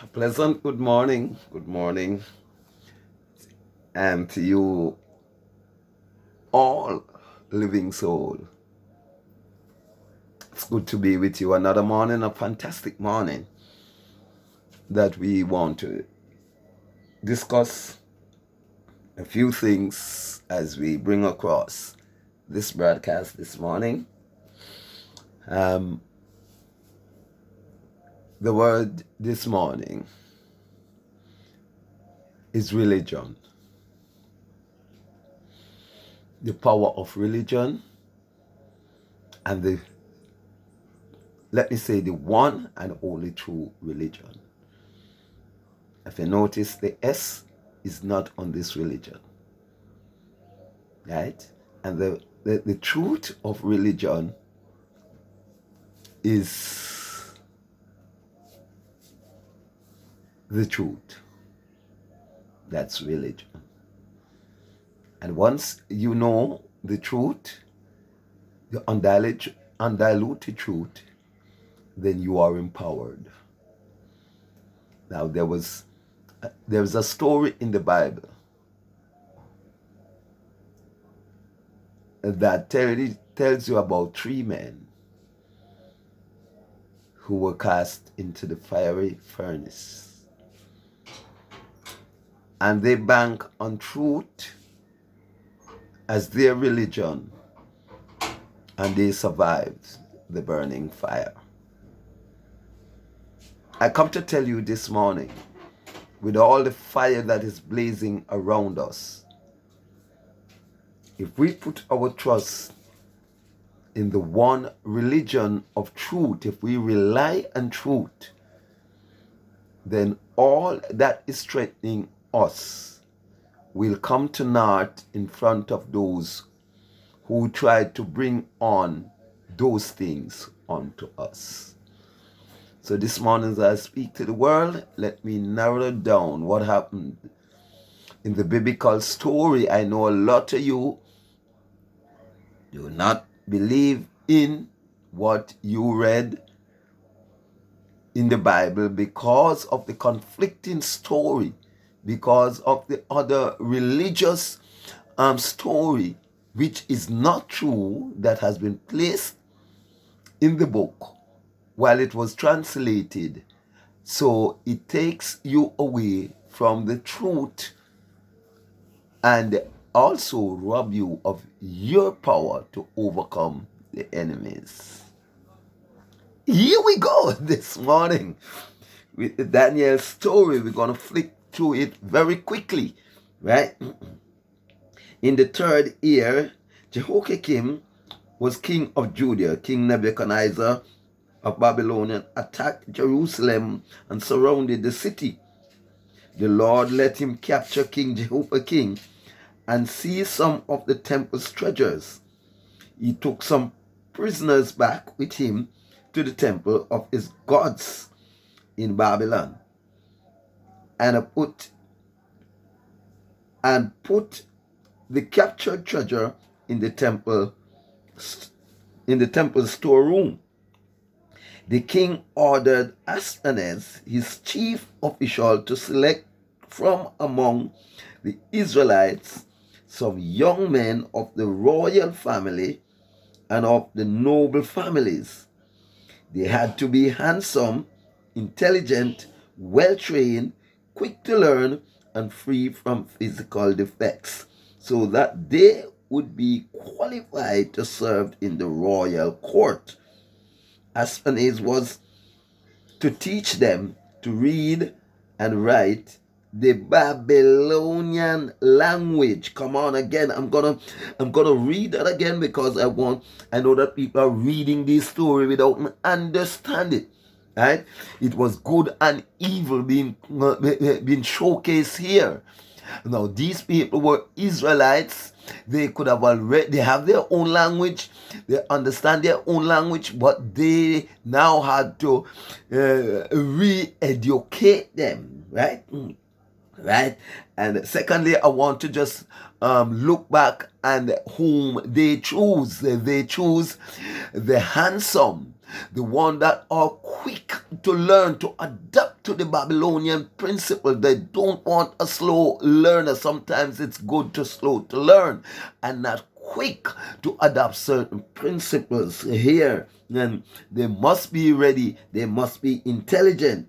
A pleasant good morning, and to you all living soul. It's good to be with you another morning, a fantastic morning that we want to discuss a few things as we bring across this broadcast this morning. The word this morning is religion. The power of religion and the one and only true religion. If you notice, the S is not on this religion, right? And the truth of religion is the truth. That's religion. And once you know the truth, the undiluted truth, then you are empowered. Now, there was a story in the Bible that tells you about 3 men who were cast into the fiery furnace. And they bank on truth as their religion, and they survived the burning fire. I come to tell you this morning, with all the fire that is blazing around us, if we put our trust in the one religion of truth, if we rely on truth, then all that is threatening us will come to naught in front of those who try to bring on those things onto us. So this morning, as I speak to the world, let me narrow down what happened in the biblical story. I know a lot of you do not believe in what you read in the Bible because of the conflicting story, because of the other religious story, which is not true, that has been placed in the book while it was translated. So it takes you away from the truth and also rob you of your power to overcome the enemies. Here we go this morning with Daniel's story. We're going to flick through it very quickly, right? In the 3rd year, Jehoiakim was king of Judah. King Nebuchadnezzar of Babylon attacked Jerusalem and surrounded the city. The Lord let him capture King Jehoiakim and seize some of the temple's treasures. He took some prisoners back with him to the temple of his gods in Babylon and put the captured treasure in the temple storeroom. The king ordered Ashpenaz, his chief official, to select from among the Israelites some young men of the royal family and of the noble families. They had to be handsome, intelligent, well-trained, quick to learn, and free from physical defects, so that they would be qualified to serve in the royal court. Ashpenaz was to teach them to read and write the Babylonian language. Come on again. I'm gonna read that again because I know that people are reading this story without understanding it. Right? It was good and evil being showcased here. Now these people were Israelites. They could have they have their own language, they understand their own language, but they now had to re-educate them, right? Right? And secondly, I want to just look back and whom they choose. They choose the handsome, the one that are quick to learn, to adapt to the Babylonian principle. They don't want a slow learner. Sometimes it's good to slow to learn and not quick to adopt certain principles here. And they must be ready. They must be intelligent.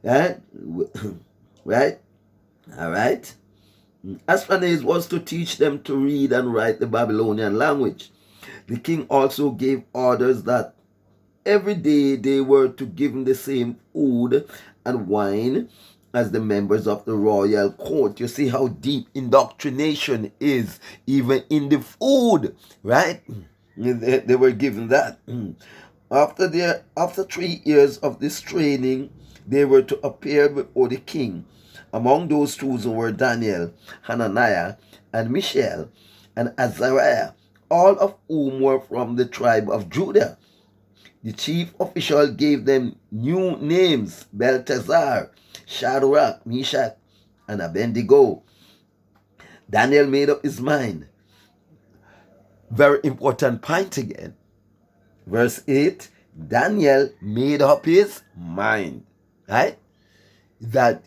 Right? Right? All right? Ashpenaz was to teach them to read and write the Babylonian language. The king also gave orders that every day they were to give him the same food and wine as the members of the royal court. You see how deep indoctrination is, even in the food, right? They were given that. After 3 years of this training, they were to appear before the king. Among those chosen were Daniel, Hananiah, and Mishael, and Azariah, all of whom were from the tribe of Judah. The chief official gave them new names: Belteshazzar, Shadrach, Meshach, and Abednego. Daniel made up his mind. Very important point again. Verse 8, Daniel made up his mind. Right? That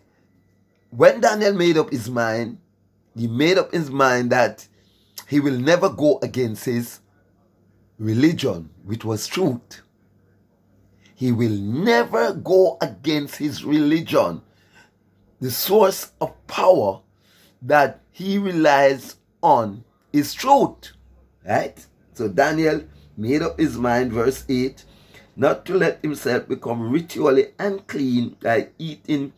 when Daniel made up his mind, he made up his mind that he will never go against his religion, which was truth. He will never go against his religion. The source of power that he relies on is truth. Right? So Daniel made up his mind, verse 8, not to let himself become ritually unclean by eating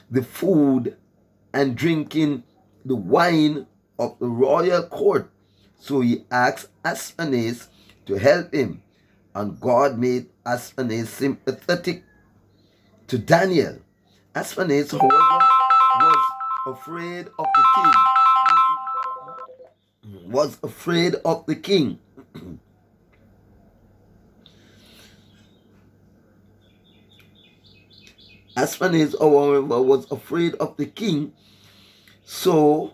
the food and drinking the wine of the royal court. So he asked Ashpenaz to help him, and God made Ashpenaz sympathetic to Daniel. Ashpenaz, however, was afraid of the king. Ashpenaz, however, was afraid of the king. So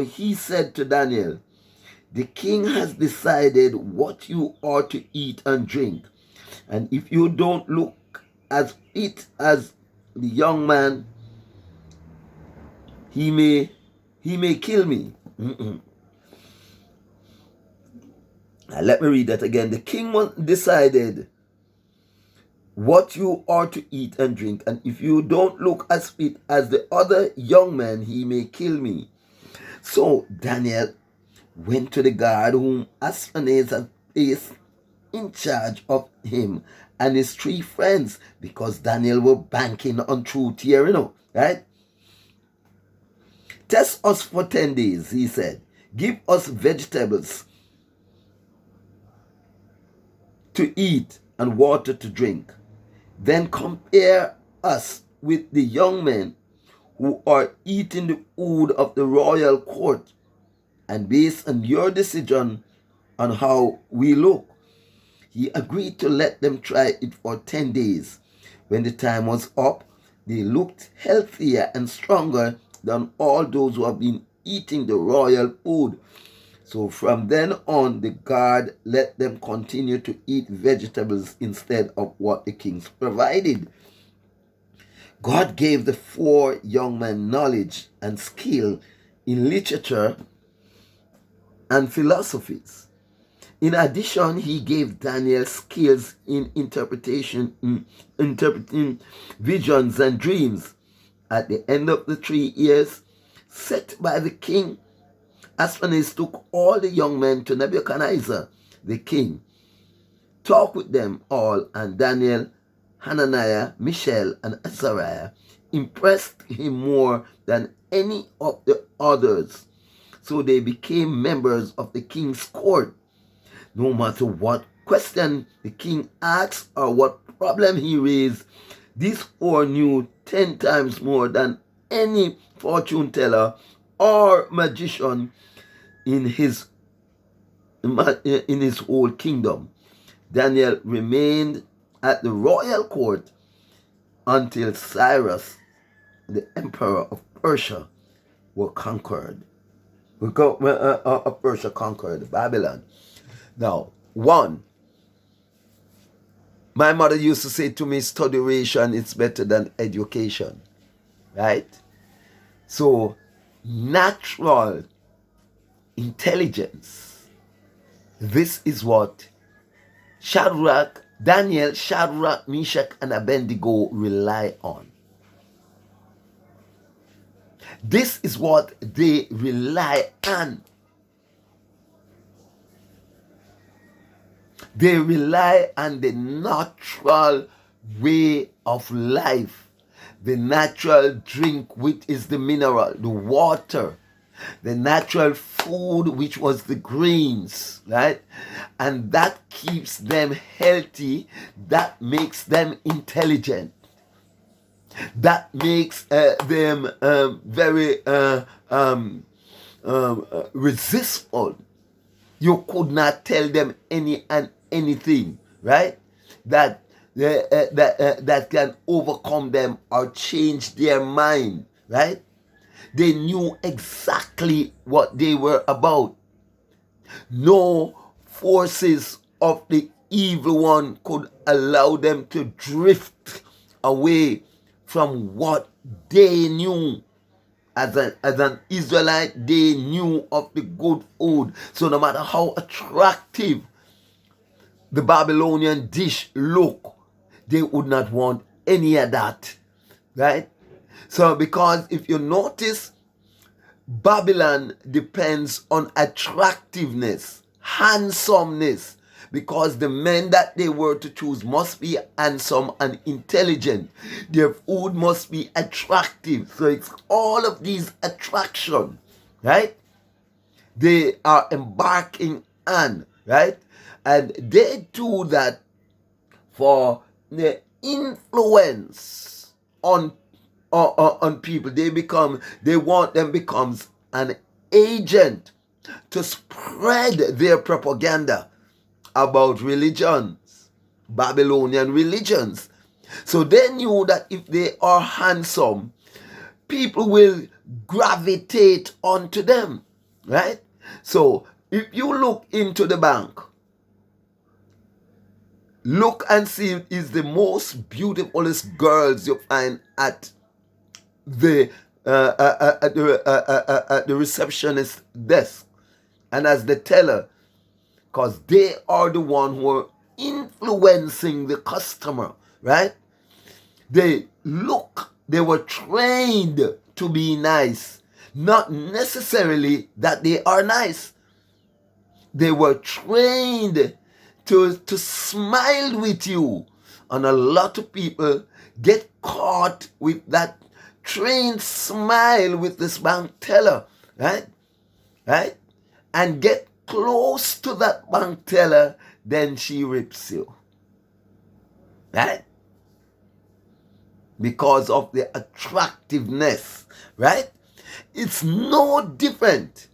he said to Daniel, the king has decided what you are to eat and drink. And if you don't look as fit as the young man, he may kill me. Now let me read that again. The king decided what you are to eat and drink, and if you don't look as fit as the other young man, he may kill me. So Daniel went to the guard whom Ashpenaz had placed in charge of him and his 3 friends, because Daniel were banking on truth here, right? Test us for 10 days, he said. Give us vegetables to eat and water to drink. Then compare us with the young men who are eating the food of the royal court, and based on your decision on how we look. He agreed to let them try it for 10 days. When the time was up, they looked healthier and stronger than all those who have been eating the royal food. So from then on, the guard let them continue to eat vegetables instead of what the kings provided. God gave the 4 young men knowledge and skill in literature and philosophies. In addition, he gave Daniel skills in interpreting visions and dreams. At the end of the 3 years set by the king, Ashpenaz took all the young men to Nebuchadnezzar, the king, talked with them all, and Daniel, Hananiah, Mishael, and Azariah impressed him more than any of the others. So they became members of the king's court. No matter what question the king asked or what problem he raised, these 4 knew 10 times more than any fortune teller or magician in his whole kingdom. Daniel remained at the royal court until Cyrus, the emperor of Persia, was conquered. Persia conquered Babylon. Now, 1, My mother used to say to me, studiation is better than education, right? So, natural intelligence, this is what Daniel, Shadrach, Meshach, and Abednego rely on. This is what they rely on. They rely on the natural way of life, the natural drink, which is the mineral, the water, the natural food, which was the grains, right? And that keeps them healthy, that makes them intelligent, that makes them very resistful. You could not tell them anything, right? That can overcome them or change their mind, right? They knew exactly what they were about. No forces of the evil one could allow them to drift away from what they knew. As an Israelite, they knew of the good food. So no matter how attractive the Babylonian dish looked, they would not want any of that, right? So because if you notice, Babylon depends on attractiveness, handsomeness, because the men that they were to choose must be handsome and intelligent. Their food must be attractive. So it's all of these attraction, right? They are embarking on, right? And they do that for the influence on people. They want them becomes an agent to spread their propaganda about religions, Babylonian religions. So they knew that if they are handsome, people will gravitate onto them, right? So if you look into the bank, look and see if it's the most beautifulest girls you find at the receptionist desk and as the teller, because they are the one who are influencing the customer, right? They were trained to be nice, not necessarily that they are nice. They were trained to smile with you. And a lot of people get caught with that trained smile with this bank teller, right? Right? And get close to that bank teller, then she rips you. Right? Because of the attractiveness, right? It's no different.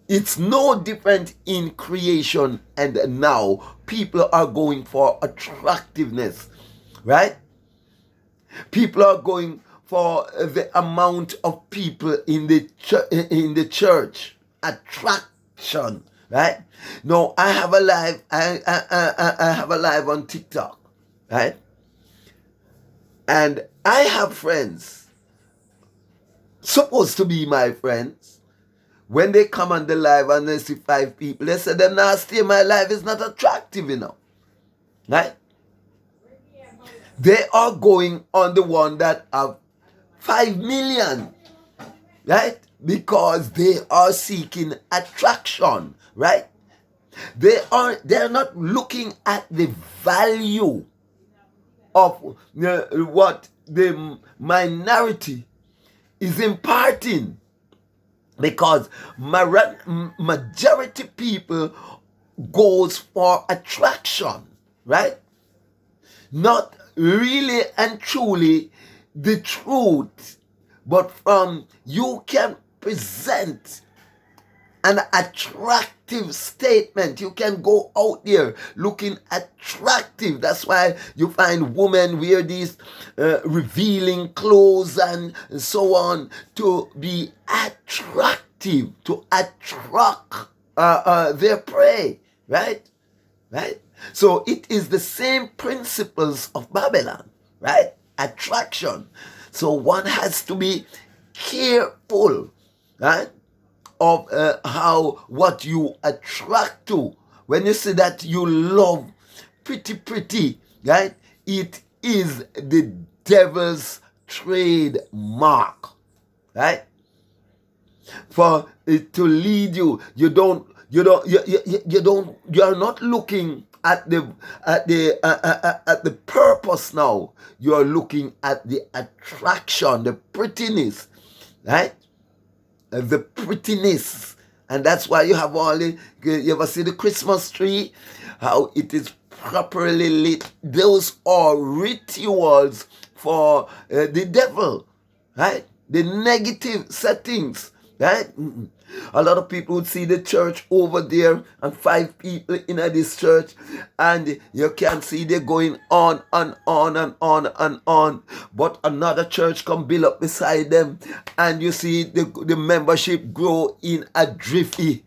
It's no different in creation and now. People are going for attractiveness, right? People are going for the amount of people in the church. Attraction, right? Now I have a live. I have a live on TikTok, right? And I have friends, supposed to be my friends. When they come on the live and they see 5 people, they say, "Them now stay, my life is not attractive enough." Right? They are going on the one that have 5 million, right? Because they are seeking attraction, right? They're not looking at the value of what the minority is imparting, because majority people goes for attraction, right? Not really and truly the truth, but from you can present an attractive statement. You can go out there looking attractive. That's why you find women wear these revealing clothes and so on, to be attractive, to attract their prey, right? Right? So it is the same principles of Babylon, right? Attraction. So one has to be careful, right, of what you attract to. When you say that you love pretty, right? It is the devil's trademark, right? For it to lead you, you are not looking at the purpose now. You are looking at the attraction, the prettiness, right? The prettiness. And that's why you have you ever see the Christmas tree? How it is properly lit. Those are rituals for the devil, right? The negative settings, right? A lot of people would see the church over there and 5 people in this church, and you can see they're going on and on and on and on. But another church come build up beside them, and you see the membership grow in a jiffy.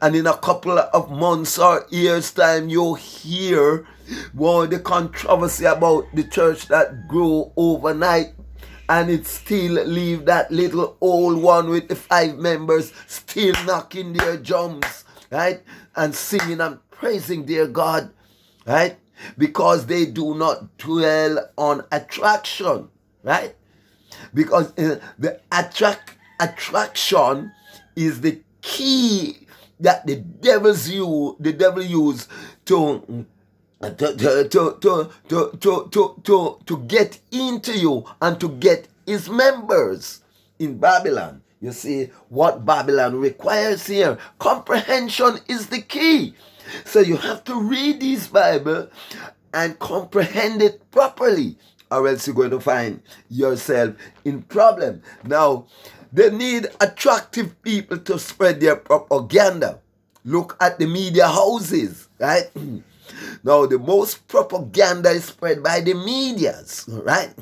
And in a couple of months or years' time, you'll hear the controversy about the church that grew overnight, and it still leave that little old one with the 5 members still knocking their drums, right? And singing and praising their God, right? Because they do not dwell on attraction, right? Because the attraction is the key that the devil use to get into you and to get his members in Babylon. You see what Babylon requires here. Comprehension is the key. So you have to read this Bible and comprehend it properly, or else you're going to find yourself in problem. Now, they need attractive people to spread their propaganda. Look at the media houses, right? Now, the most propaganda is spread by the medias, right?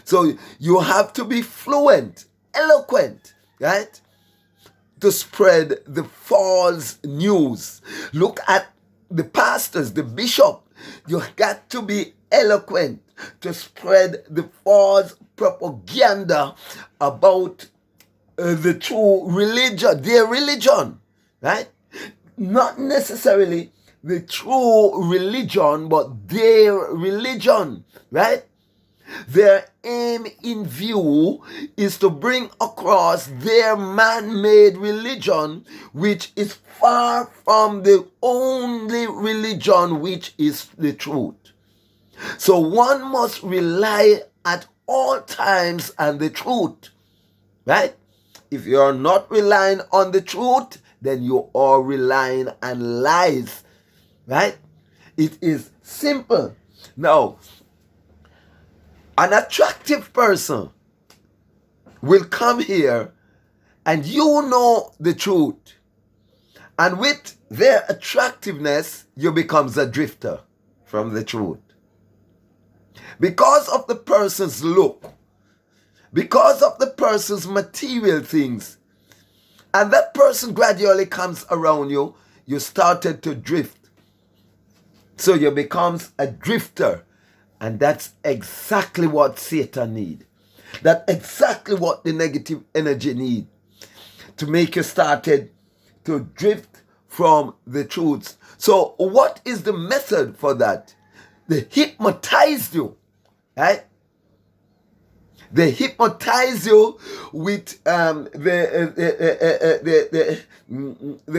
So you have to be fluent, eloquent, right, to spread the false news. Look at the pastors, the bishop. You got to be eloquent to spread the false propaganda about the true religion, their religion, right? Not necessarily the true religion, but their religion, right? Their aim in view is to bring across their man-made religion, which is far from the only religion which is the truth. So one must rely at all times on the truth, right? If you are not relying on the truth, then you are relying on lies, right? It is simple. Now, an attractive person will come here and you know the truth. And with their attractiveness, you becomes a drifter from the truth. Because of the person's look, because of the person's material things, and that person gradually comes around you, you started to drift. So you becomes a drifter. And that's exactly what Satan need. That's exactly what the negative energy need. To make you started to drift from the truths. So what is the method for that? They hypnotize you, right? They hypnotize you with the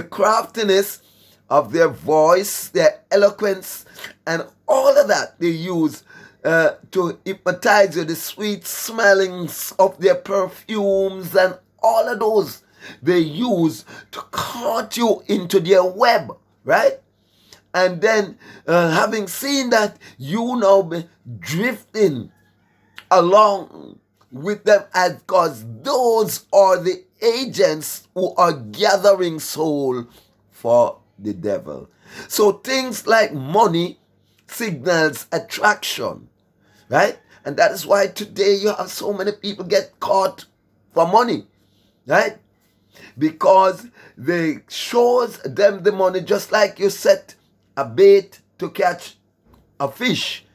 craftiness of their voice, their eloquence, and all of that they use to hypnotize you. The sweet smellings of their perfumes and all of those they use to caught you into their web, right? And then having seen that, you now be drifting along with them, as because those are the agents who are gathering soul for the devil. So things like money signals attraction, right? And that is why today you have so many people get caught for money, right? Because they shows them the money, just like you set a bait to catch a fish.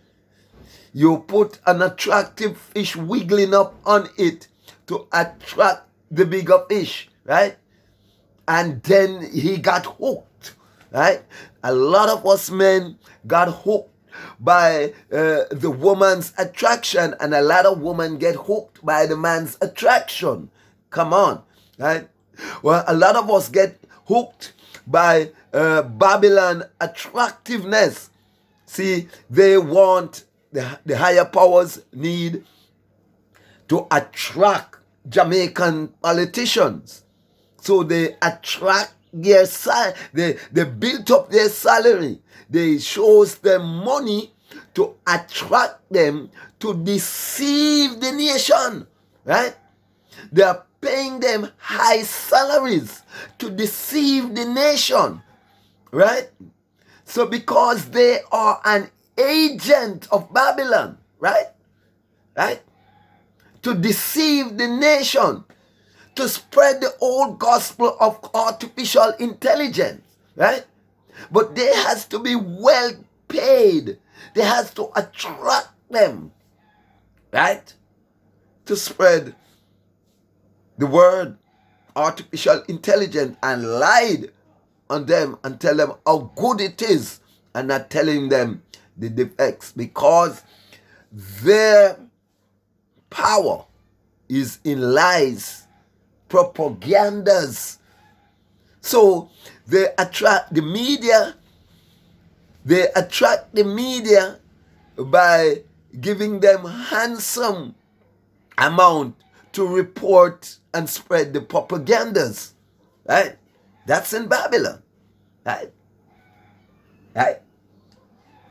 You put an attractive fish wiggling up on it to attract the bigger fish, right? And then he got hooked, right? A lot of us men got hooked by the woman's attraction, and a lot of women get hooked by the man's attraction. Come on, right? Well, a lot of us get hooked by Babylon attractiveness. See, they want, the higher powers need to attract Jamaican politicians. So they attract their they built up their salary. They shows them money to attract them to deceive the nation, right? They are paying them high salaries to deceive the nation, right? So because they are an agent of Babylon, right? Right? To deceive the nation, to spread the old gospel of artificial intelligence, right? But they has to be well paid. They has to attract them, right? To spread the word artificial intelligence and lied on them and tell them how good it is and not telling them the defects, because their power is in lies, propagandas. So they attract the media. They attract the media by giving them handsome amount to report and spread the propagandas, right? That's in Babylon, right? Right?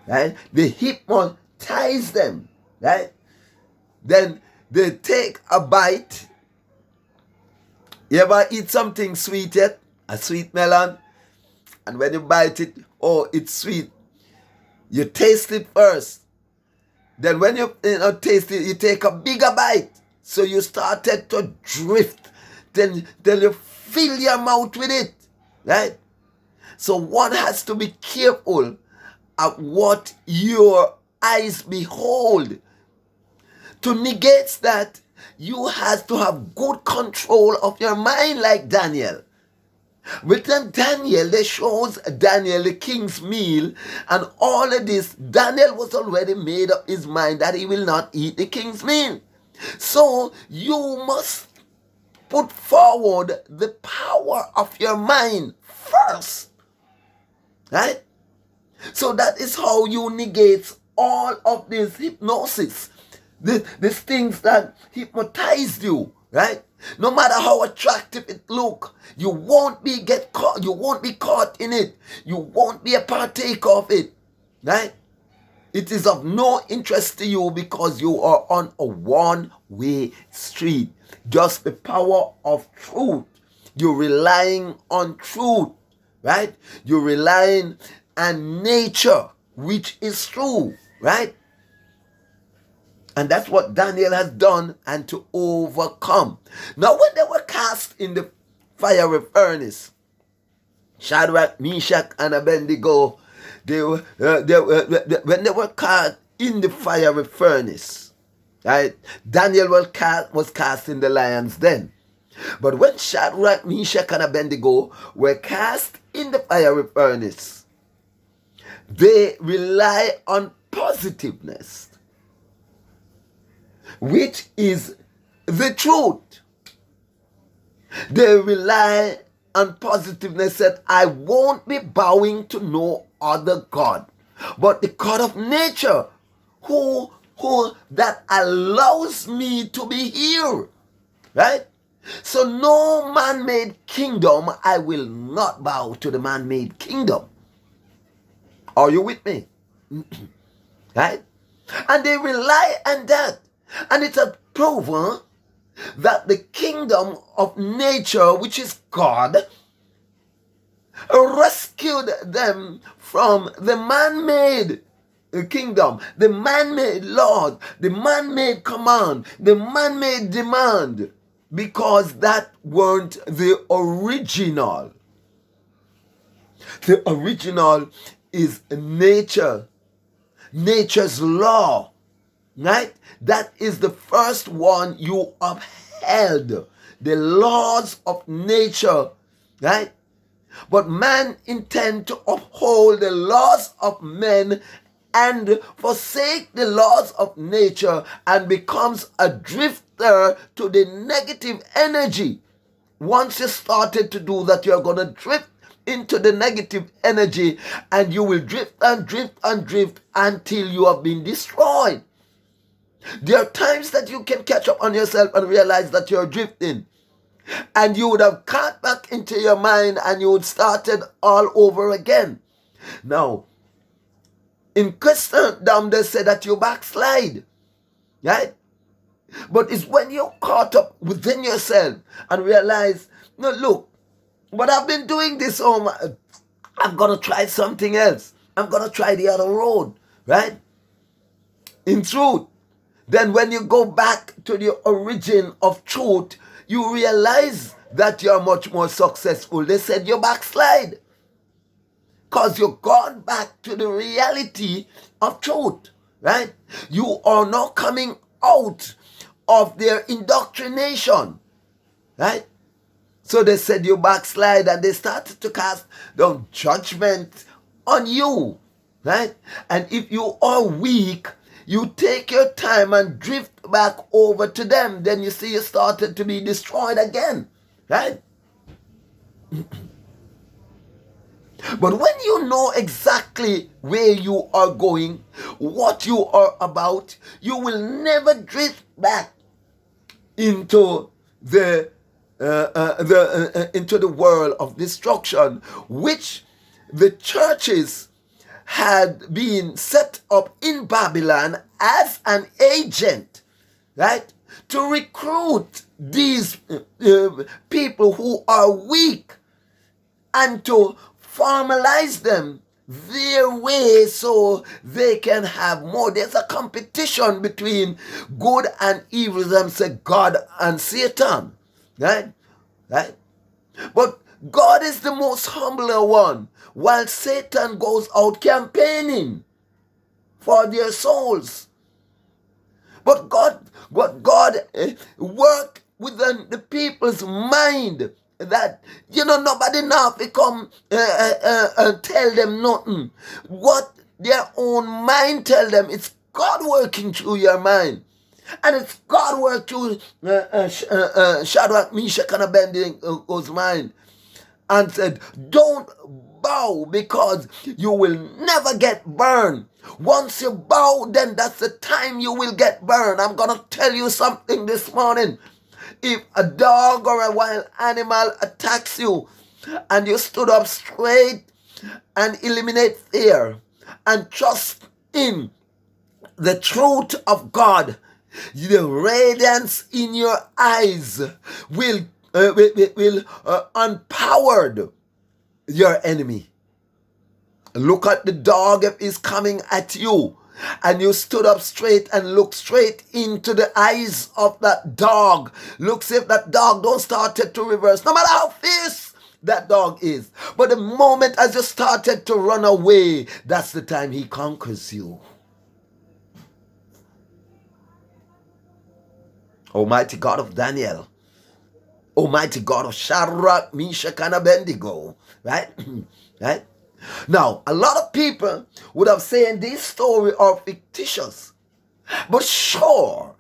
Right? They hypnotize them, right? Then they take a bite. You ever eat something sweet yet? A sweet melon? And when you bite it, oh, it's sweet. You taste it first. Then when you taste it, you take a bigger bite. So you started to drift. Then you fill your mouth with it, right? So one has to be careful of what your eyes behold. To negate that, you have to have good control of your mind like Daniel. With Daniel, they shows Daniel the king's meal and all of this. Daniel was already made up his mind that he will not eat the king's meal. So you must put forward the power of your mind first, right? So that is how you negate all of this hypnosis, these things that hypnotize you, right? No matter how attractive it look, you won't be caught. You won't be caught in it. You won't be a partaker of it, right? It is of no interest to you because you are on a one-way street. Just the power of truth. You're relying on truth, right? You're relying on nature, which is true, right? And that's what Daniel has done and to overcome. Now when they were cast in the fiery furnace, Shadrach, Meshach, and Abednego, when they were cast in the fiery furnace, right? Daniel was cast in the lion's den. But when Shadrach, Meshach, and Abednego were cast in the fiery furnace, they rely on positiveness, which is the truth. They rely on positiveness that I won't be bowing to no other God, but the God of nature, who that allows me to be here, right? So no man-made kingdom, I will not bow to the man-made kingdom. Are you with me? Right? And they rely on that. And it's a proven that the kingdom of nature, which is God, rescued them from the man-made kingdom, the man-made Lord, the man-made command, the man-made demand, because that weren't the original. The original is nature, nature's law, right? That is the first one you upheld, the laws of nature, right? But man intend to uphold the laws of men and forsake the laws of nature and becomes a drifter to the negative energy. Once you started to do that, you're going to drift into the negative energy, and you will drift and drift and drift until you have been destroyed. There are times that you can catch up on yourself and realize that you're drifting, and you would have cut back into your mind and you would started all over again. Now, in Christendom, they say that you backslide, right? But it's when you're caught up within yourself and realize, no, look, but I've been doing this, I'm going to try something else. I'm going to try the other road, right? In truth, then when you go back to the origin of truth, you realize that you're much more successful. They said you backslide because you've gone back to the reality of truth, right? You are not coming out of their indoctrination, right? So they said you backslide, and they started to cast down judgment on you, right? And if you are weak, you take your time and drift back over to them. Then you see you started to be destroyed again, right? But when you know exactly where you are going, what you are about, you will never drift back into the world of destruction, which the churches had been set up in Babylon as an agent, right, to recruit these people who are weak and to formalize them their way so they can have more. There's a competition between good and evil, them say God and Satan, right? Right? But God is the most humbler one, while Satan goes out campaigning for their souls. But God worked within the people's mind that, nobody now come tell them nothing. What their own mind tell them, it's God working through your mind. And it's God work through Shadrach, Meshach, and Abednego's mind, and said, don't bow because you will never get burned. Once you bow, then that's the time you will get burned. I'm going to tell you something this morning. If a dog or a wild animal attacks you and you stood up straight and eliminate fear and trust in the truth of God, the radiance in your eyes will empower your enemy. Look at the dog if he's coming at you, and you stood up straight and look straight into the eyes of that dog. Look, see if that dog don't start to reverse, no matter how fierce that dog is. But the moment as you started to run away, that's the time he conquers you. Almighty God of Daniel, Almighty God of Shadrach, Meshach, and Abednego, right? Right? Now, a lot of people would have said this story are fictitious, but sure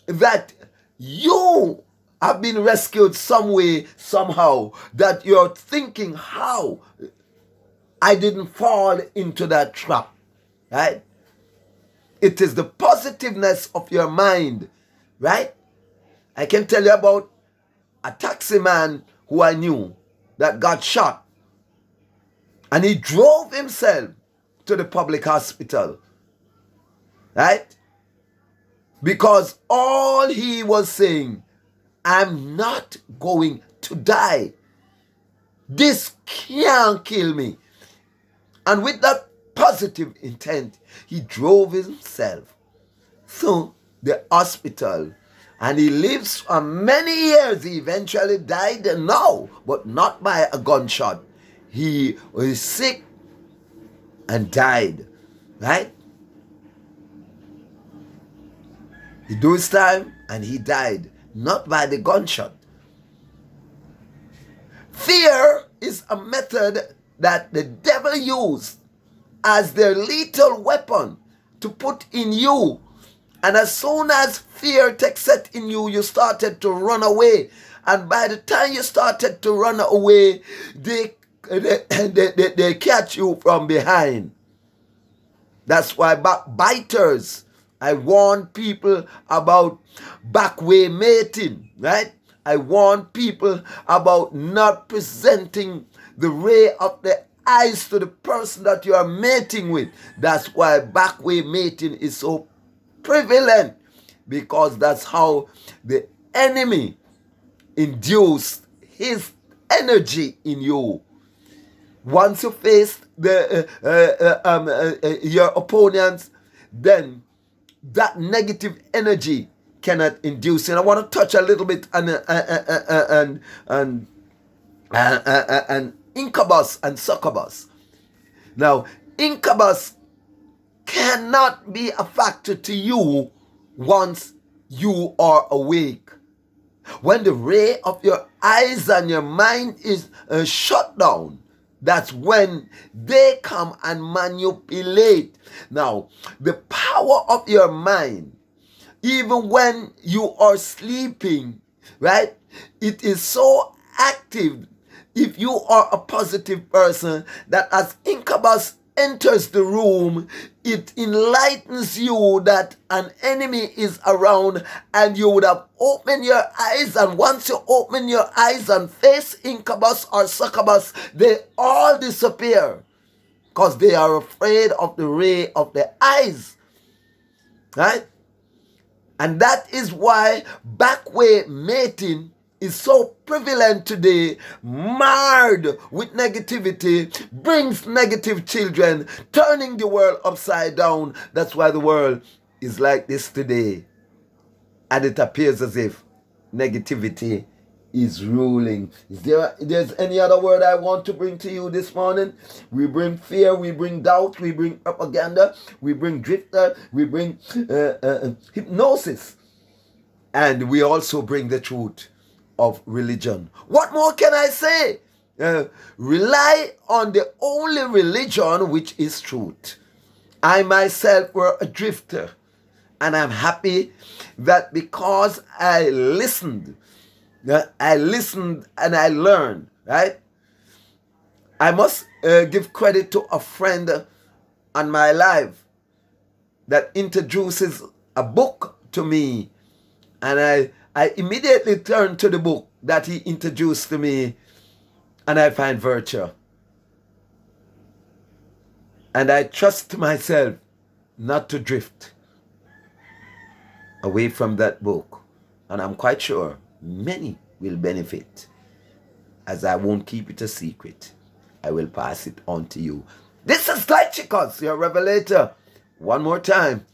that you have been rescued some way, somehow, that you're thinking, how I didn't fall into that trap, right? It is the positiveness of your mind, right? I can tell you about a taxi man who I knew that got shot, and he drove himself to the public hospital, right? Because all he was saying, I'm not going to die. This can't kill me. And with that positive intent, he drove himself to the hospital. And he lives for many years. He eventually died now, but not by a gunshot. He was sick and died. Right? He do his time and he died. Not by the gunshot. Fear is a method that the devil used as their lethal weapon to put in you. And as soon as fear takes set in you, you started to run away. And by the time you started to run away, they catch you from behind. That's why backbiters, I warn people about backway mating, right? I warn people about not presenting the ray of the eyes to the person that you are mating with. That's why backway mating is so prevalent, because that's how the enemy induced his energy in you. Once you face your opponents, then that negative energy cannot induce. And I want to touch a little bit on incubus and succubus. Now, incubus cannot be a factor to you once you are awake. When the ray of your eyes and your mind is shut down, that's when they come and manipulate. Now, the power of your mind, even when you are sleeping, right? It is so active if you are a positive person that as incubus enters the room, it enlightens you that an enemy is around, and you would have opened your eyes, and once you open your eyes and face incubus or succubus, they all disappear because they are afraid of the ray of the eyes, right? And that is why backway mating is so prevalent today, marred with negativity, brings negative children, turning the world upside down. That's why the world is like this today. And it appears as if negativity is ruling. There's any other word I want to bring to you this morning? We bring fear, we bring doubt, we bring propaganda, we bring drifter, we bring hypnosis. And we also bring the truth of religion. What more can I say? Rely on the only religion which is truth. I myself were a drifter, and I'm happy that because I listened and I learned, right? I must give credit to a friend on my life that introduces a book to me, and I immediately turn to the book that he introduced to me, and I find virtue. And I trust myself not to drift away from that book. And I'm quite sure many will benefit, as I won't keep it a secret. I will pass it on to you. This is Tychicus, your revelator. One more time.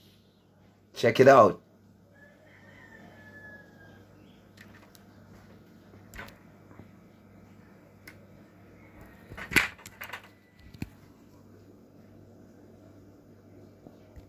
Check it out.